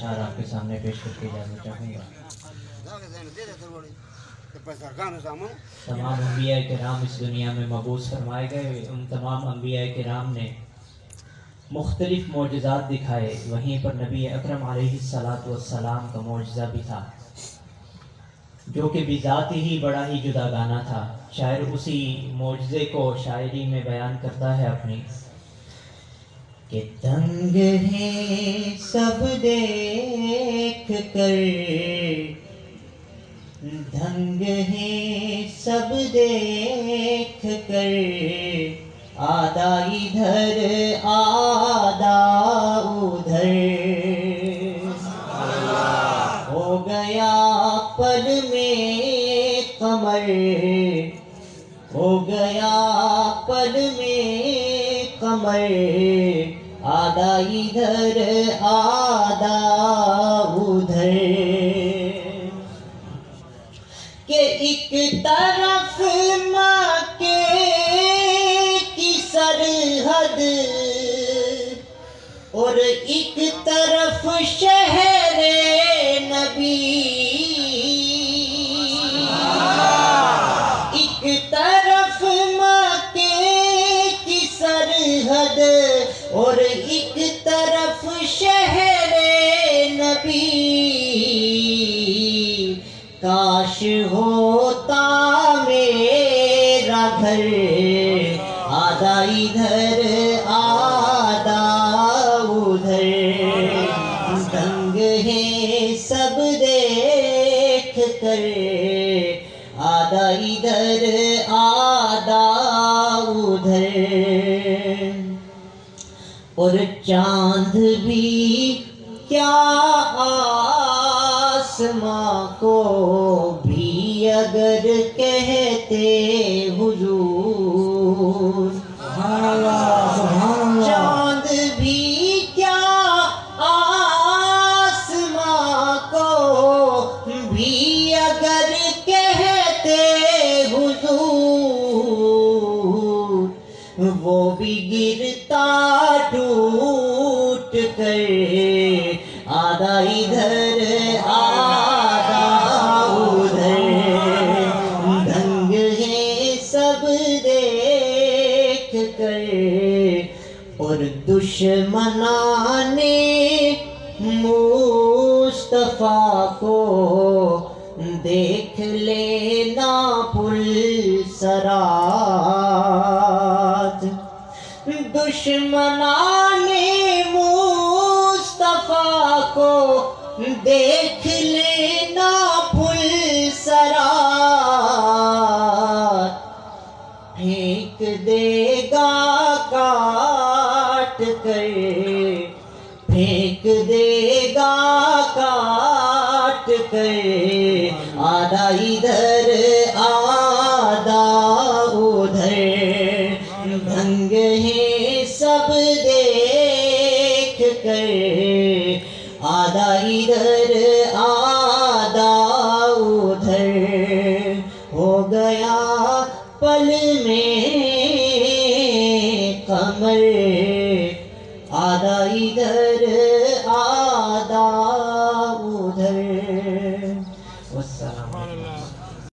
اشعار آپ کے سامنے پیش کر کے جانا چاہوں گا۔ تمام انبیاء کرام اس دنیا میں مبعوث فرمائے گئے، ان تمام انبیاء کرام نے مختلف معجزات دکھائے، وہیں پر نبی اکرم علیہ السلام کا معجزہ بھی تھا جو کہ بذات ہی بڑا ہی جداگانہ تھا۔ شاعر اسی معجزے کو شاعری میں بیان کرتا ہے اپنی کہ دنگ ہیں سب دیکھ کر، دنگ ہیں سب دیکھ کر، آدھا ادھر آدھا ادھر، ہو گیا پل میں قمر، ہو گیا پل میں قمر، آدھا ادھر آدھا ادھر، کہ ایک طرف مکے کی سرحد اور ایک طرف شہر نبی، ایک طرف مکے کی سرحد اور ایک طرف شہر نبی، کاش ہوتا میرا گھر آدھا ادھر آدھا ادھر، دنگ ہے سب دیکھ کر، آدھا ادھر آدھا ادھر، اور چاند بھی کیا آسماں کو بھی اگر کہتے حضور، چاند بھی کیا آسماں کو بھی اگر کہتے حضور، وہ بھی گرتا ٹوٹ کر آدھا ادھر آدھا ادھر، دنگ ہے سب دیکھ کر، اور دشمنان مصطفیٰ کو دیکھ لینا پل صراط، دشمنان مصطفیٰ کو دیکھ لینا پل صراط، پھینک دے گا کاٹ کر، پھینک دے گا کاٹ کر، آدھا ادھر آدھا ادھر، دنگ ہے سب دیکھ کر، آدھا ادھر آدھا ادھر، ہو گیا پل میں قمر، آدھا ادھر